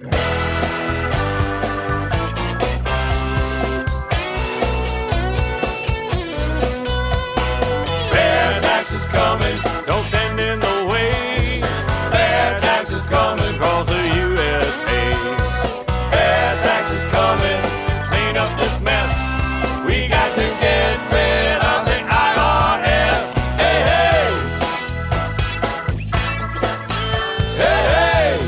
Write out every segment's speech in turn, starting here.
FAIRtax is coming, don't stand in the way. FAIRtax is coming across the USA. FAIRtax is coming, clean up this mess. We got to get rid of the IRS. Hey, hey! Hey, hey!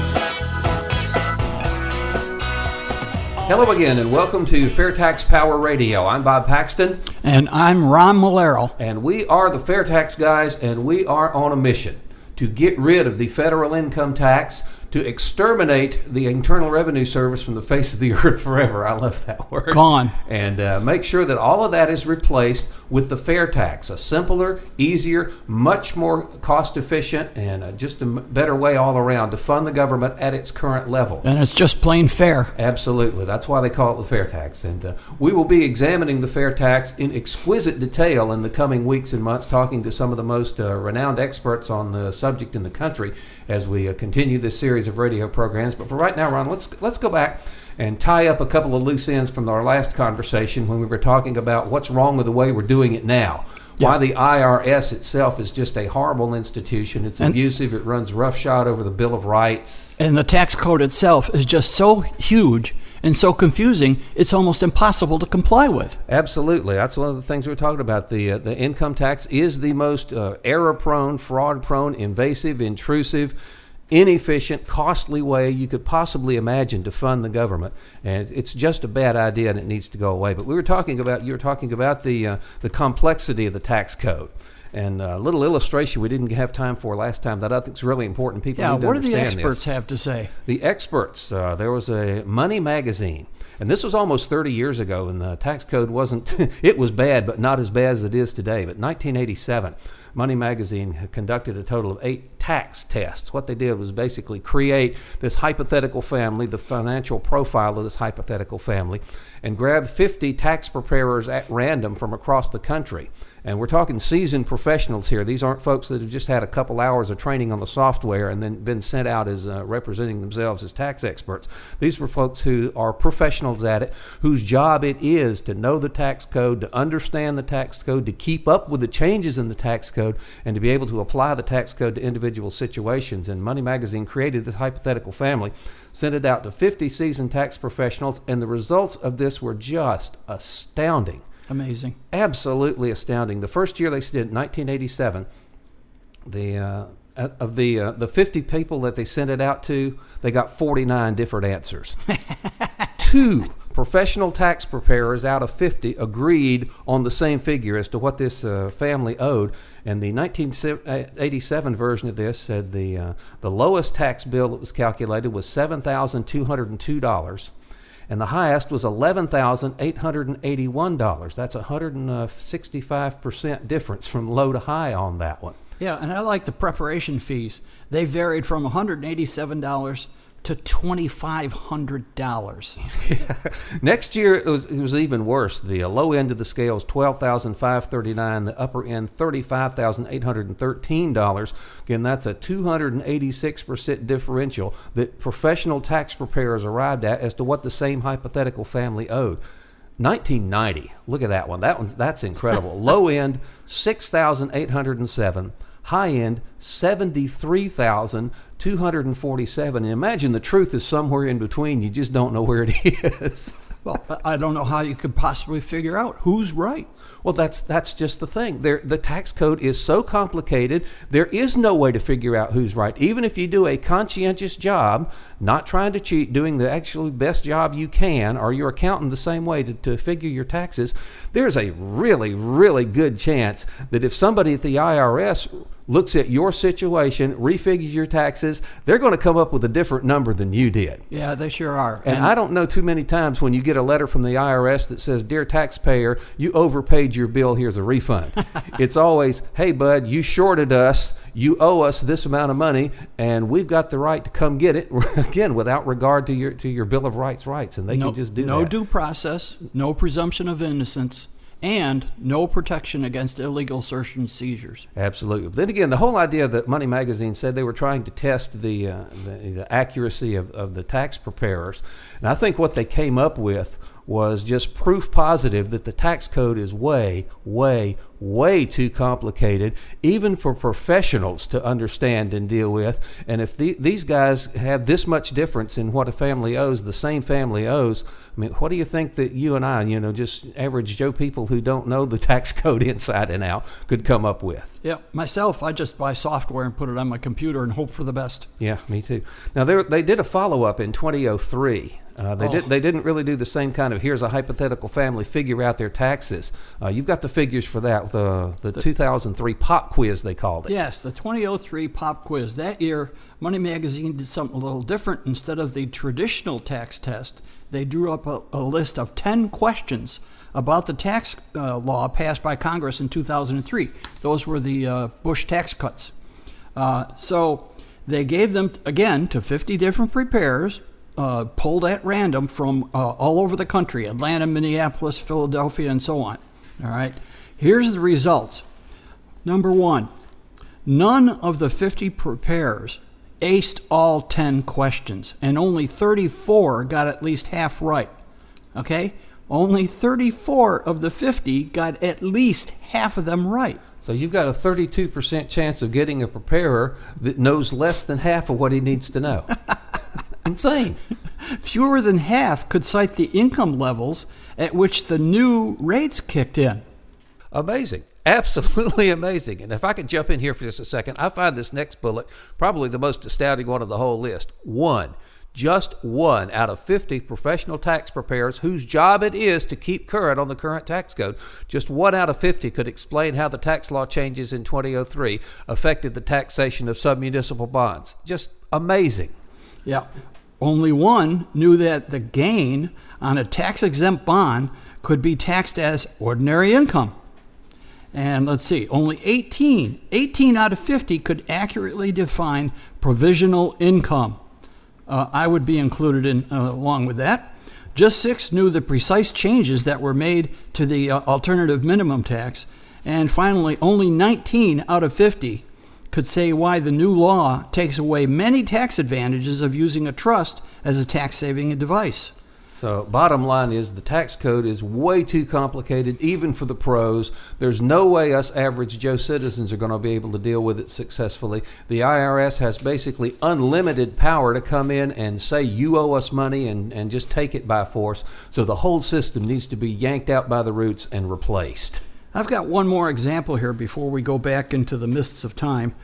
Hello again, and welcome to FAIRtax Power Radio. I'm Bob Paxton. And I'm Ron Malero. And we are the FAIRtax Guys, and we are on a mission to get rid of the federal income tax, to exterminate the Internal Revenue Service from the face of the earth forever. I love that word. Gone. And make sure that all of that is replaced with the fair tax, a simpler, easier, much more cost-efficient, and just a better way all around to fund the government at its current level. And it's just plain fair. Absolutely. That's why they call it the fair tax. And we will be examining the fair tax in exquisite detail in the coming weeks and months, talking to some of the most renowned experts on the subject in the country as we continue this series of radio programs. But for right now, Ron, let's go back and tie up a couple of loose ends from our last conversation when we were talking about what's wrong with the way we're doing it now. Yeah. Why the IRS itself is just a horrible institution. It's abusive. It runs roughshod over the Bill of Rights. And the tax code itself is just so huge and so confusing, it's almost impossible to comply with. Absolutely. That's one of the things we're talking about. The income tax is the most error-prone, fraud-prone, invasive, intrusive, inefficient, costly way you could possibly imagine to fund the government, and it's just a bad idea, and it needs to go away. But you were talking about the complexity of the tax code, and a little illustration we didn't have time for last time that I think is really important. People need to understand this. What do the experts have to say? The experts, there was a Money magazine, and this was almost 30 years ago, and the tax code wasn't, it was bad, but not as bad as it is today. But 1987, Money magazine conducted a total of 8 tax tests. What they did was basically create this hypothetical family, the financial profile of this hypothetical family, and grab 50 tax preparers at random from across the country. And we're talking seasoned professionals here. These aren't folks that have just had a couple hours of training on the software and then been sent out as representing themselves as tax experts. These were folks who are professionals at it, whose job it is to know the tax code, to understand the tax code, to keep up with the changes in the tax code, and to be able to apply the tax code to individual situations. And Money Magazine created this hypothetical family, sent it out to 50 seasoned tax professionals, and the results of this were just astounding. Amazing. Absolutely astounding. The first year they did, 1987, of the 50 people that they sent it out to, they got 49 different answers. 2 professional tax preparers out of 50 agreed on the same figure as to what this family owed. And the 1987 version of this said the lowest tax bill that was calculated was $7,202. And the highest was $11,881. That's a 165% difference from low to high on that one. Yeah, and I like the preparation fees. They varied from $187 to $2,500. Yeah. Next year, it was even worse. The low end of the scale is $12,539. The upper end, $35,813. Again, that's a 286% differential that professional tax preparers arrived at as to what the same hypothetical family owed. 1990. Look at that one. That's incredible. Low end, $6,807. High end, $73,247. And imagine the truth is somewhere in between. You just don't know where it is. Well, I don't know how you could possibly figure out who's right. Well, that's just the thing. The tax code is so complicated, there is no way to figure out who's right. Even if you do a conscientious job, not trying to cheat, doing the actually best job you can, or your accountant the same way to figure your taxes, there's a really, really good chance that if somebody at the IRS looks at your situation, refigures your taxes, they're going to come up with a different number than you did. Yeah, they sure are. And I don't know too many times when you get a letter from the IRS that says, "Dear taxpayer, you overpaid your bill, here's a refund." It's always, "Hey bud, you shorted us, you owe us this amount of money, and we've got the right to come get it," again, without regard to your Bill of Rights, and they can just do that. No due process, no presumption of innocence. and no protection against illegal search and seizures. Absolutely. But then again, the whole idea that Money Magazine said they were trying to test the accuracy of the tax preparers, and I think what they came up with was just proof positive that the tax code is way, way, way too complicated, even for professionals to understand and deal with. And if these guys have this much difference in what a family owes, the same family owes, I mean, what do you think that you and I, just average Joe people who don't know the tax code inside and out could come up with? Yeah, myself, I just buy software and put it on my computer and hope for the best. Yeah, me too. Now, they did a follow-up in 2003. They didn't really do the same kind of, here's a hypothetical family, figure out their taxes. You've got the figures for that, the 2003 pop quiz, they called it. Yes, the 2003 pop quiz. That year, Money Magazine did something a little different. Instead of the traditional tax test, they drew up a list of 10 questions about the tax law passed by Congress in 2003. Those were the Bush tax cuts. So they gave them, again, to 50 different preparers, pulled at random from all over the country, Atlanta, Minneapolis, Philadelphia, and so on. All right. Here's the results. Number one, none of the 50 preparers aced all 10 questions, and only 34 got at least half right. Okay? Only 34 of the 50 got at least half of them right. So you've got a 32% chance of getting a preparer that knows less than half of what he needs to know. Insane. Fewer than half could cite the income levels at which the new rates kicked in. Amazing. Absolutely amazing. And if I could jump in here for just a second, I find this next bullet probably the most astounding one of the whole list. Just one out of 50 professional tax preparers whose job it is to keep current on the current tax code, just 1 out of 50 could explain how the tax law changes in 2003 affected the taxation of submunicipal bonds. Just amazing. Yeah. Only one knew that the gain on a tax-exempt bond could be taxed as ordinary income. And let's see, only 18 out of 50 could accurately define provisional income. I would be included in along with that. Just 6 knew the precise changes that were made to the alternative minimum tax. And finally, only 19 out of 50 could say why the new law takes away many tax advantages of using a trust as a tax-saving device. So bottom line is the tax code is way too complicated, even for the pros. There's no way us average Joe citizens are going to be able to deal with it successfully. The IRS has basically unlimited power to come in and say you owe us money and just take it by force. So the whole system needs to be yanked out by the roots and replaced. I've got one more example here before we go back into the mists of time.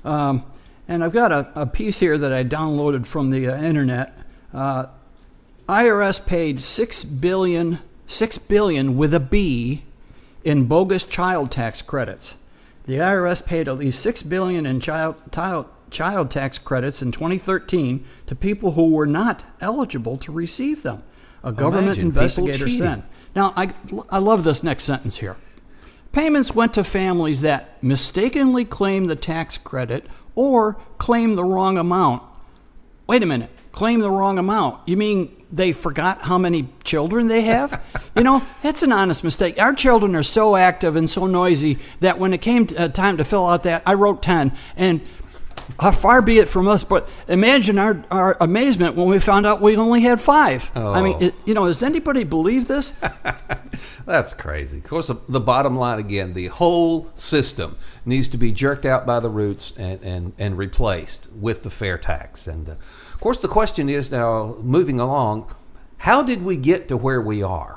And I've got a piece here that I downloaded from the internet. IRS paid $6 billion with a B in bogus child tax credits. The IRS paid at least $6 billion in child tax credits in 2013 to people who were not eligible to receive them. A government investigator said. Now, I love this next sentence here. Payments went to families that mistakenly claimed the tax credit or claimed the wrong amount. Wait a minute. Claim the wrong amount. You mean they forgot how many children they have? That's an honest mistake. Our children are so active and so noisy that when it came time to fill out that, I wrote 10. And far be it from us, but imagine our amazement when we found out we only had 5. Oh. I mean, does anybody believe this? That's crazy. Of course, the bottom line again, the whole system needs to be jerked out by the roots and replaced with the fair tax. And of course, the question is now, moving along, how did we get to where we are?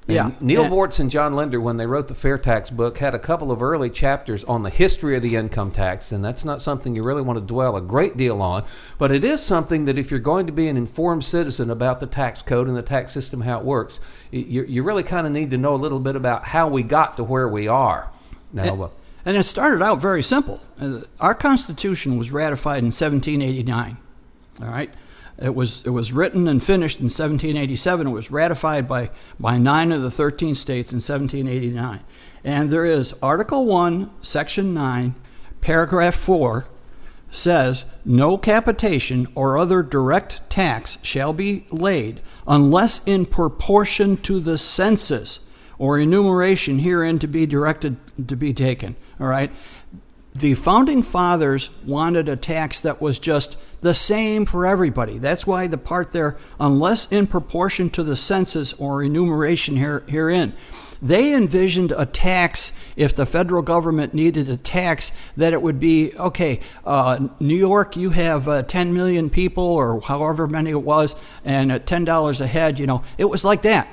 And Neil Bortz and John Linder, when they wrote the FAIRtax book, had a couple of early chapters on the history of the income tax, and that's not something you really want to dwell a great deal on, but it is something that if you're going to be an informed citizen about the tax code and the tax system, how it works, you really kind of need to know a little bit about how we got to where we are. Now, and it started out very simple. Our Constitution was ratified in 1789, all right? It was written and finished in 1787. It was ratified by 9 of the 13 states in 1789. And there is Article 1, Section 9, Paragraph 4, says, no capitation or other direct tax shall be laid unless in proportion to the census or enumeration herein to be directed to be taken. All right. The founding fathers wanted a tax that was just the same for everybody. That's why the part there, unless in proportion to the census or enumeration herein. They envisioned a tax, if the federal government needed a tax, that it would be, okay, New York, you have 10 million people or however many it was, and at $10 a head, it was like that.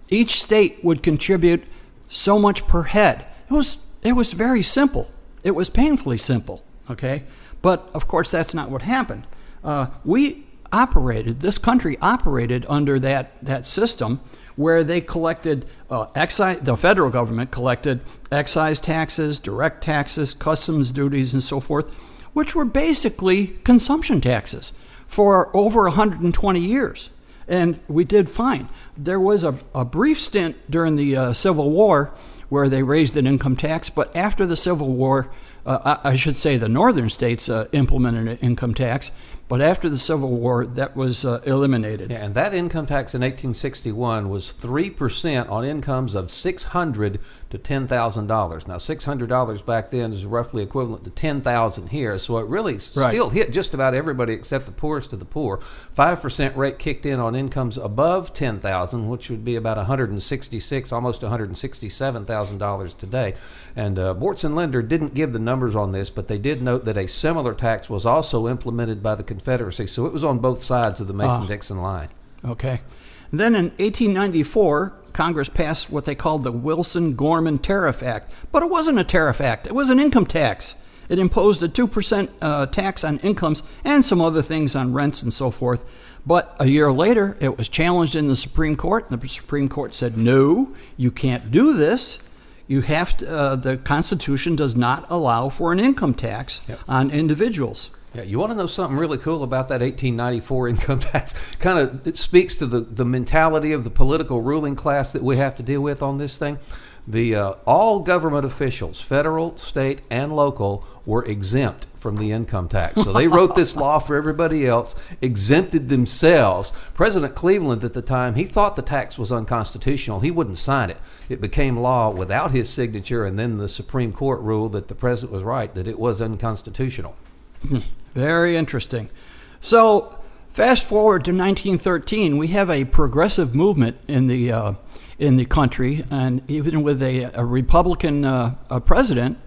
Each state would contribute so much per head. It was very simple. It was painfully simple, okay? But, of course, that's not what happened. This country operated under that system where they collected excise. The federal government collected excise taxes, direct taxes, customs duties, and so forth, which were basically consumption taxes for over 120 years. And we did fine. There was a brief stint during the Civil War where they raised an income tax, but after the Civil War, I should say the northern states implemented an income tax, but after the Civil War, that was eliminated. Yeah, and that income tax in 1861 was 3% on incomes of $600 to $10,000. Now, $600 back then is roughly equivalent to $10,000 here, so it really still hit just about everybody except the poorest of the poor. 5% rate kicked in on incomes above $10,000, which would be about $166,000, almost $167,000 today. And Bortz and Linder didn't give the numbers on this, but they did note that a similar tax was also implemented by the Confederacy, so it was on both sides of the Mason-Dixon line. Okay. And then in 1894, Congress passed what they called the Wilson-Gorman Tariff Act. But it wasn't a tariff act. It was an income tax. It imposed a 2% tax on incomes and some other things on rents and so forth. But a year later, it was challenged in the Supreme Court. And the Supreme Court said, no, you can't do this. You have to, the Constitution does not allow for an income tax on individuals. Yeah, you want to know something really cool about that 1894 income tax? It speaks to the mentality of the political ruling class that we have to deal with on this thing. All government officials, federal, state, and local, were exempt from the income tax. So they wrote this law for everybody else, exempted themselves. President Cleveland at the time, he thought the tax was unconstitutional. He wouldn't sign it. It became law without his signature, and then the Supreme Court ruled that the president was right, that it was unconstitutional. Very interesting. So fast forward to 1913, we have a progressive movement in the country, and even with a Republican president,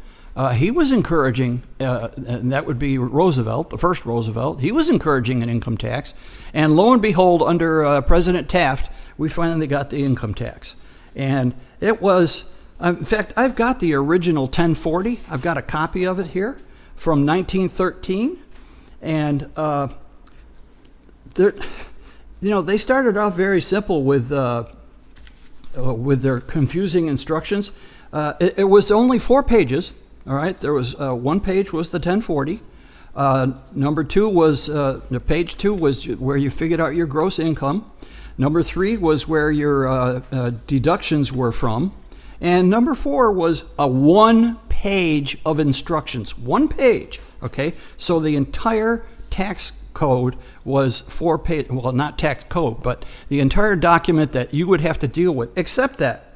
he was encouraging, and that would be Roosevelt, the first Roosevelt. He was encouraging an income tax, and lo and behold, under President Taft, we finally got the income tax. And it was, in fact, I've got the original 1040. I've got a copy of it here from 1913. And they started off very simple with their confusing instructions. It was only 4 pages. All right, there was one page was the 1040. Number 2 was page 2 was where you figured out your gross income. Number 3 was where your deductions were from, and number 4 was a 1 page of instructions. 1 page. Okay, so the entire tax code was 4 pages. Well, not tax code, but the entire document that you would have to deal with, except that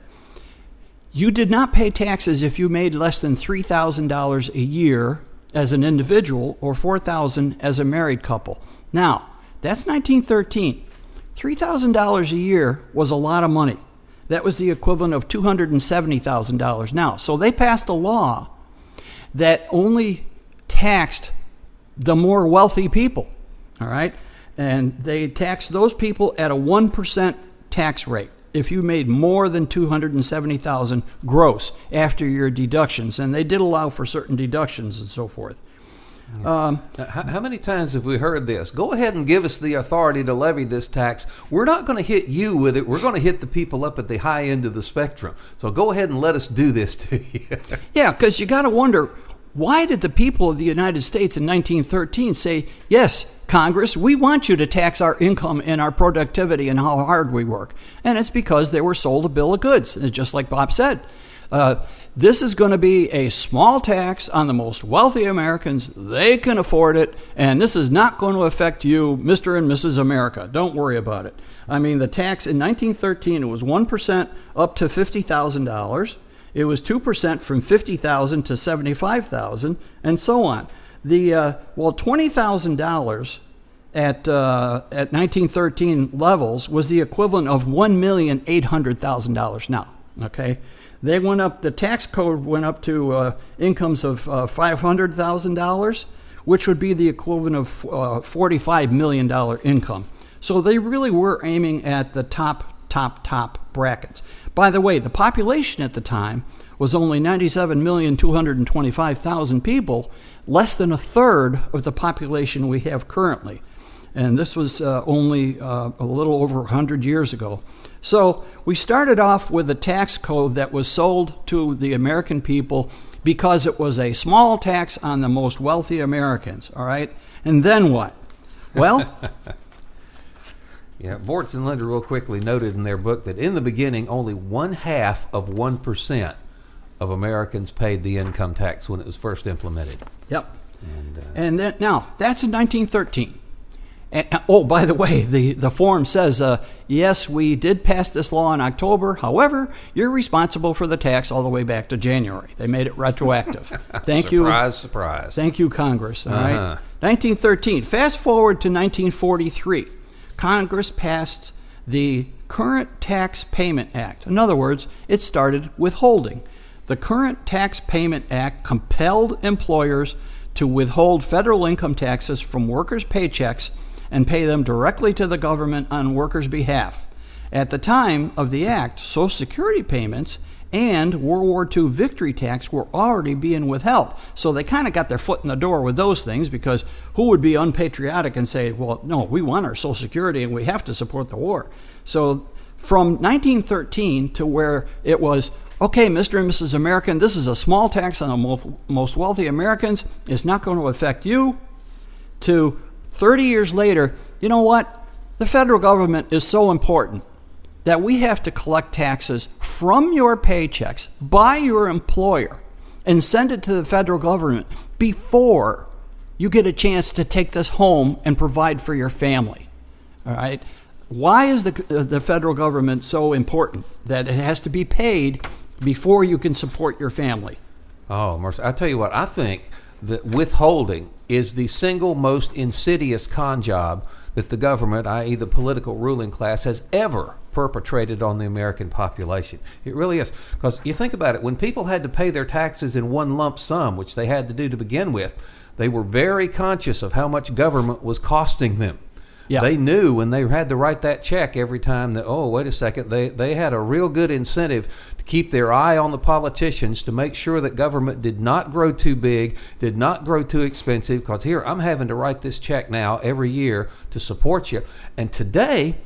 you did not pay taxes if you made less than $3,000 a year as an individual or $4,000 as a married couple. Now, that's 1913. $3,000 a year was a lot of money. That was the equivalent of $270,000 now. So they passed a law that only taxed the more wealthy people, all right? And they taxed those people at a 1% tax rate if you made more than $270,000 gross after your deductions. And they did allow for certain deductions and so forth. How many times have we heard this? Go ahead and give us the authority to levy this tax. We're not going to hit you with it. We're going to hit the people up at the high end of the spectrum. So go ahead and let us do this to you. Yeah, because you got to wonder, why did the people of the United States in 1913 say, yes, Congress, we want you to tax our income and our productivity and how hard we work? And it's because they were sold a bill of goods, just like Bob said. this is going to be a small tax on the most wealthy Americans. They can afford it, and this is not going to affect you, Mr. and Mrs. America. Don't worry about it. I mean, the tax in 1913, it was 1% up to $50,000. It was 2% from $50,000 to $75,000, and so on. $20,000 at 1913 levels was the equivalent of $1,800,000 now. Okay, they went up. The tax code went up to incomes of $500,000, which would be the equivalent of $45 million income. So they really were aiming at the top brackets. By the way, the population at the time was only 97,225,000 people, less than a third of the population we have currently. And this was only a little over 100 years ago. So we started off with a tax code that was sold to the American people because it was a small tax on the most wealthy Americans, all right? And then what? Well... Yeah, Bortz and Linder real quickly noted in their book that in the beginning, only 0.5% of Americans paid the income tax when it was first implemented. Yep. And then, now, that's in 1913. And, oh, by the way, the form says, yes, we did pass this law in October. However, you're responsible for the tax all the way back to January. They made it retroactive. Thank you. Surprise. Thank you, Congress. All right. 1913. Fast forward to 1943. Congress passed the Current Tax Payment Act. In other words, it started withholding. The Current Tax Payment Act compelled employers to withhold federal income taxes from workers' paychecks and pay them directly to the government on workers' behalf. At the time of the act, Social Security payments and World War II victory tax were already being withheld. So they kind of got their foot in the door with those things, because who would be unpatriotic and say, well, no, we want our Social Security and we have to support the war. So from 1913 to where it was, okay, Mr. and Mrs. American, this is a small tax on the most wealthy Americans. It's not going to affect you. To 30 years later, you know what? The federal government is so important that we have to collect taxes from your paychecks by your employer and send it to the federal government before you get a chance to take this home and provide for your family. All right? Why is the federal government so important that it has to be paid before you can support your family? Oh, Mercy, I tell you what, I think that withholding is the single most insidious con job that the government, i.e. the political ruling class, has ever perpetrated on the American population. It really is. Because you think about it, when people had to pay their taxes in one lump sum, which they had to do to begin with, they were very conscious of how much government was costing them. Yeah. They knew when they had to write that check every time that, oh, wait a second, they had a real good incentive to keep their eye on the politicians to make sure that government did not grow too big, did not grow too expensive, because here, I'm having to write this check now every year to support you. And today,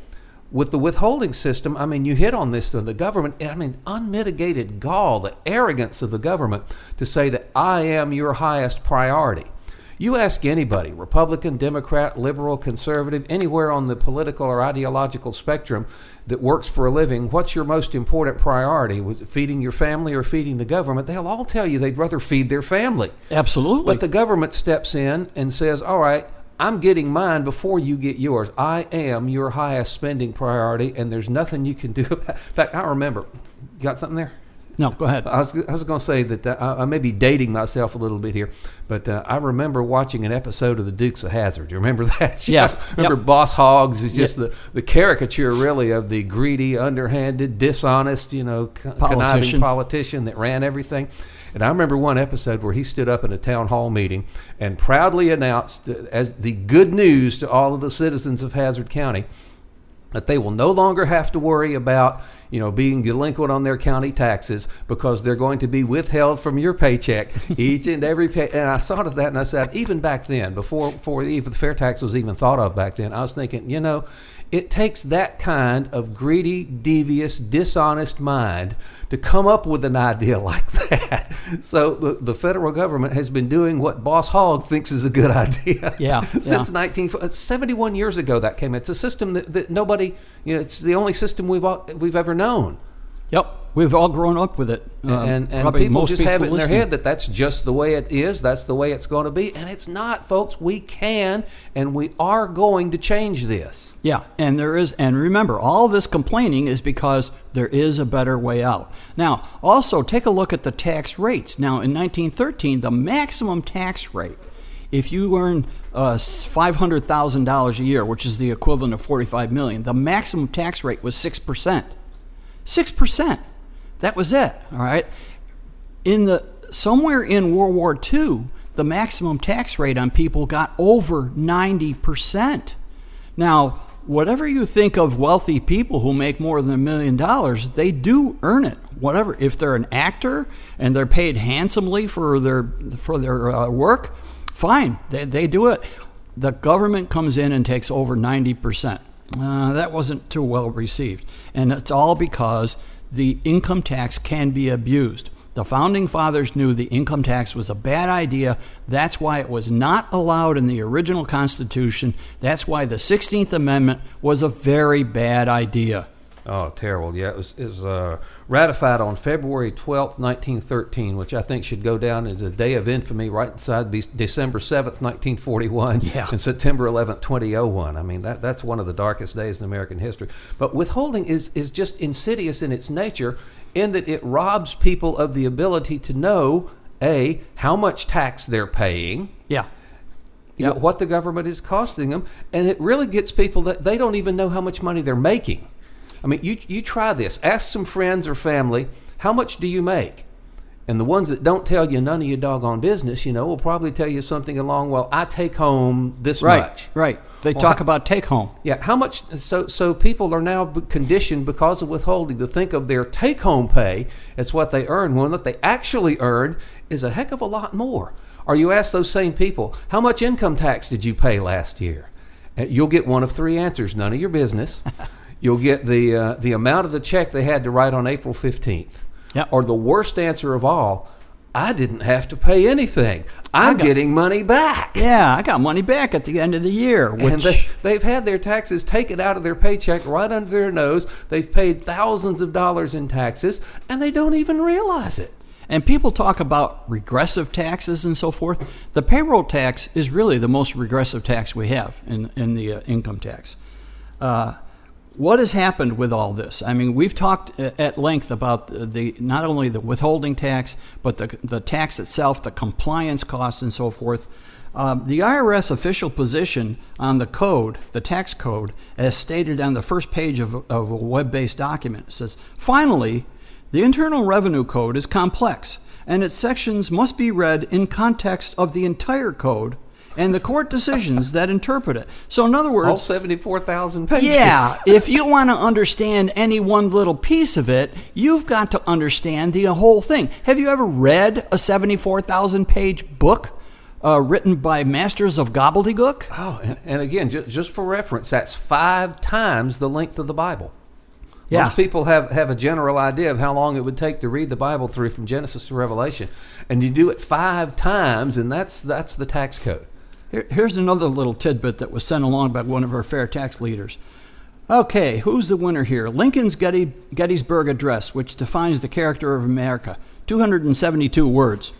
with the withholding system, I mean, you hit on this, the government, I mean, unmitigated gall, the arrogance of the government to say that I am your highest priority. You ask anybody, Republican, Democrat, liberal, conservative, anywhere on the political or ideological spectrum that works for a living, what's your most important priority? Was it feeding your family or feeding the government? They'll all tell you they'd rather feed their family. Absolutely. But the government steps in and says, all right, I'm getting mine before you get yours. I am your highest spending priority, and there's nothing you can do about it. In fact, I remember, you got something there? No, go ahead. I was going to say that I may be dating myself a little bit here, but I remember watching an episode of The Dukes of Hazzard. Do you remember that? Yeah. Remember Boss Hoggs is just the caricature, really, of the greedy, underhanded, dishonest, conniving politician that ran everything. And I remember one episode where he stood up in a town hall meeting and proudly announced as the good news to all of the citizens of Hazzard County that they will no longer have to worry about being delinquent on their county taxes, because they're going to be withheld from your paycheck each and every pay. And I thought of that and I said, even back then, before the fair tax was even thought of back then, I was thinking, it takes that kind of greedy, devious, dishonest mind to come up with an idea like that. So the federal government has been doing what Boss Hogg thinks is a good idea. Yeah. Since 71 years ago that came. It's a system that nobody, it's the only system we've ever known. Yep. We've all grown up with it. And probably people most just have it in their listening. head that that's just the way it is, that's the way it's going to be. And it's not, folks. We can and we are going to change this. Yeah, and there is, and remember, all this complaining is because there is a better way out. Now, also take a look at the tax rates. Now, in 1913, the maximum tax rate, if you earn $500,000 a year, which is the equivalent of $45 million, the maximum tax rate was 6%. 6%. That was it. All right. Somewhere in World War II, the maximum tax rate on people got over 90%. Now, whatever you think of wealthy people who make more than $1 million, they do earn it. Whatever, if they're an actor and they're paid handsomely for their work, fine, they do it. The government comes in and takes over 90%. That wasn't too well received, and it's all because the income tax can be abused. The Founding Fathers knew the income tax was a bad idea. That's why it was not allowed in the original Constitution. That's why the 16th Amendment was a very bad idea. Oh, terrible. Yeah, it was ratified on February 12th, 1913, which I think should go down as a day of infamy right inside December 7th, 1941, and September 11th, 2001. I mean, that's one of the darkest days in American history. But withholding is just insidious in its nature in that it robs people of the ability to know, A, how much tax they're paying. Yeah. You know, what the government is costing them. And it really gets people that they don't even know how much money they're making. I mean, you try this. Ask some friends or family, how much do you make? And the ones that don't tell you none of your doggone business, will probably tell you something along, well, I take home this much. Right. They talk about take home. Yeah, how much? So people are now conditioned because of withholding to think of their take home pay as what they earn, when what they actually earned is a heck of a lot more. Or you ask those same people, how much income tax did you pay last year? You'll get one of three answers, none of your business. You'll get the amount of the check they had to write on April 15th. Yep. Or the worst answer of all, I didn't have to pay anything. I'm getting money back. Yeah, I got money back at the end of the year. And they've had their taxes taken out of their paycheck right under their nose. They've paid thousands of dollars in taxes, and they don't even realize it. And people talk about regressive taxes and so forth. The payroll tax is really the most regressive tax we have in the income tax. What has happened with all this? I mean, we've talked at length about not only the withholding tax, but the tax itself, the compliance costs and so forth. The IRS official position on the code, the tax code, as stated on the first page of a web-based document, says, finally, the Internal Revenue Code is complex, and its sections must be read in context of the entire code and the court decisions that interpret it. So in other words, all 74,000 pages. Yeah, if you want to understand any one little piece of it, you've got to understand the whole thing. Have you ever read a 74,000 page book written by masters of gobbledygook? Oh, and again, just for reference, that's 5 times the length of the Bible. Yeah. Most people have a general idea of how long it would take to read the Bible through from Genesis to Revelation. And you do it 5 times, and that's the tax code. Here's another little tidbit that was sent along by one of our FAIRtax leaders. Okay, who's the winner here? Lincoln's Gettysburg Address, which defines the character of America, 272 words.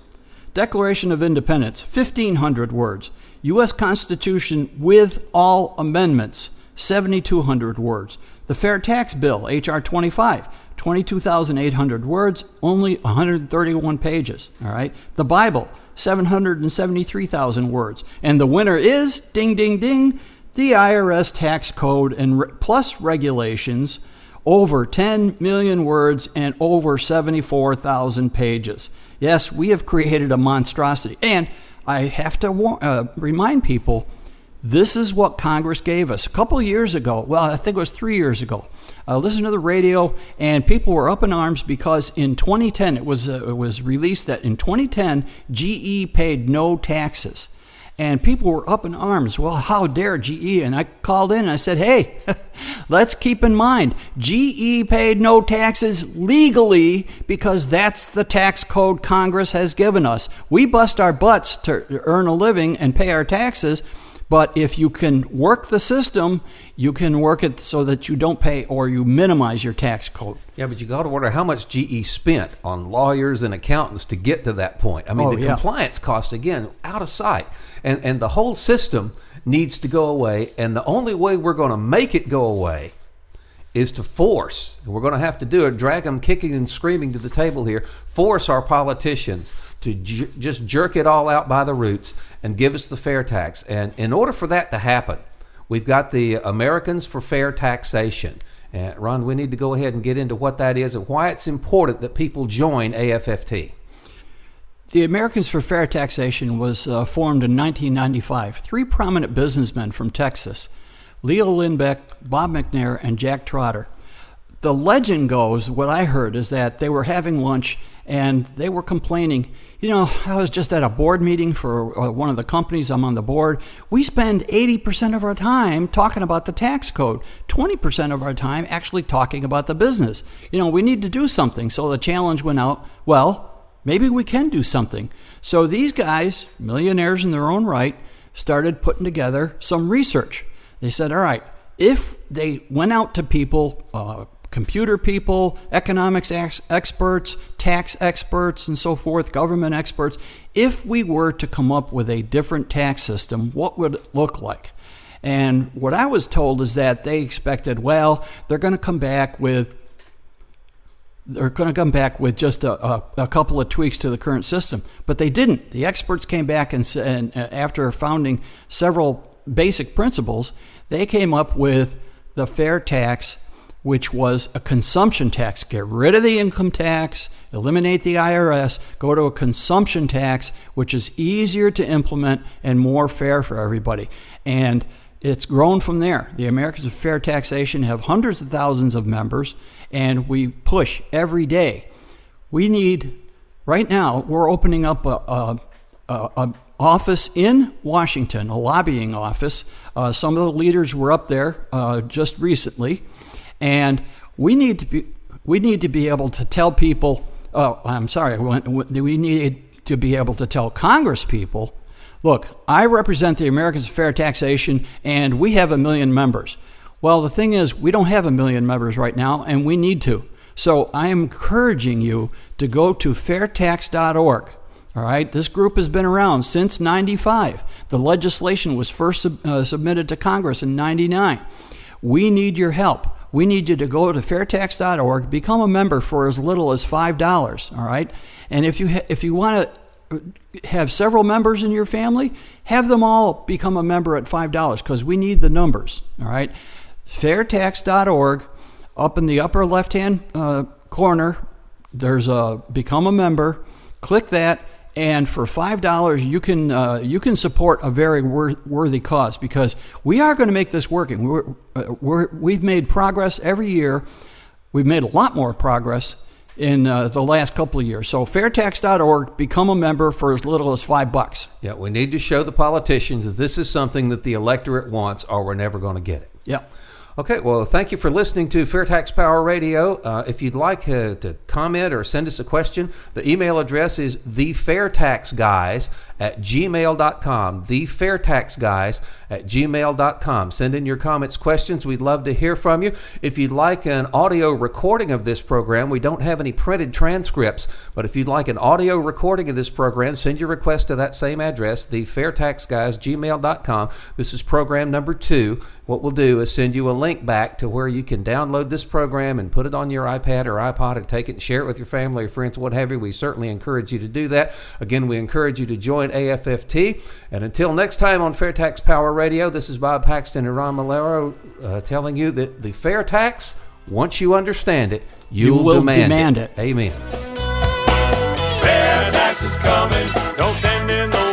Declaration of Independence, 1,500 words. U.S. Constitution with all amendments, 7,200 words. The Fair Tax Bill, H.R. 25, 22,800 words, only 131 pages. All right. The Bible, 773,000 words. And the winner is, ding, ding, ding, the IRS tax code and plus regulations, over 10 million words and over 74,000 pages. Yes, we have created a monstrosity. And I have to remind people, this is what Congress gave us. A couple of years ago, well, I think it was 3 years ago, I listened to the radio, and people were up in arms because in 2010, it was released that in 2010, GE paid no taxes. And people were up in arms. Well, how dare GE? And I called in and I said, hey, let's keep in mind, GE paid no taxes legally because that's the tax code Congress has given us. We bust our butts to earn a living and pay our taxes, But if you can work the system, you can work it so that you don't pay or you minimize your tax code. Yeah, but you got to wonder how much GE spent on lawyers and accountants to get to that point. I mean, compliance cost, again, out of sight. And the whole system needs to go away. And the only way we're going to make it go away is to force, and we're going to have to do it, drag them kicking and screaming to the table here, force our politicians to just jerk it all out by the roots and give us the fair tax. And in order for that to happen, we've got the Americans for Fair Taxation. And Ron, we need to go ahead and get into what that is and why it's important that people join AFFT. The Americans for Fair Taxation was formed in 1995. 3 prominent businessmen from Texas, Leo Lindbeck, Bob McNair, and Jack Trotter. The legend goes, what I heard is that they were having lunch and they were complaining, I was just at a board meeting for one of the companies I'm on the board. We spend 80% of our time talking about the tax code, 20% of our time actually talking about the business. We need to do something. So the challenge went out, well, maybe we can do something. So these guys, millionaires in their own right, started putting together some research. They said, all right, if they went out to people, computer people, economics experts, tax experts, and so forth, government experts, if we were to come up with a different tax system, what would it look like? And what I was told is that they expected, they're going to come back with just a couple of tweaks to the current system. But they didn't. The experts came back and after founding several basic principles, they came up with the fair tax, which was a consumption tax. Get rid of the income tax, eliminate the IRS, go to a consumption tax, which is easier to implement and more fair for everybody. And it's grown from there. The Americans with Fair Taxation have hundreds of thousands of members, and we push every day. Right now, we're opening up a office in Washington, a lobbying office. Some of the leaders were up there just recently. And we need to be able to tell people, we need to be able to tell Congress people, look, I represent the Americans of Fair Taxation and we have 1 million members. Well, the thing is, we don't have 1 million members right now and we need to. So I am encouraging you to go to fairtax.org. All right, this group has been around since 95. The legislation was first submitted to Congress in 99. We need your help. We need you to go to fairtax.org, become a member for as little as $5, all right? And if you want to have several members in your family, have them all become a member at $5 because we need the numbers, all right? Fairtax.org, up in the upper left-hand corner, there's a Become a Member. Click that. And for $5, you can support a very worthy cause because we are going to make this working. We've made progress every year. We've made a lot more progress in the last couple of years. So fairtax.org, become a member for as little as $5. Yeah, we need to show the politicians that this is something that the electorate wants, or we're never going to get it. Yeah. Okay, well, thank you for listening to FairTax Power Radio. If you'd like to comment or send us a question, the email address is thefairtaxguys@gmail.com, thefairtaxguys@gmail.com. Send in your comments, questions. We'd love to hear from you. If you'd like an audio recording of this program, we don't have any printed transcripts, but if you'd like an audio recording of this program, send your request to that same address, thefairtaxguys@gmail.com. This is program number 2. What we'll do is send you a link back to where you can download this program and put it on your iPad or iPod and take it and share it with your family or friends, what have you. We certainly encourage you to do that. Again, we encourage you to join AFFT. And until next time on FairTax Power Radio, this is Bob Paxton and Ron Malero telling you that the fair tax, once you understand it, you will demand it. Amen. Fair tax is coming. Don't stand in the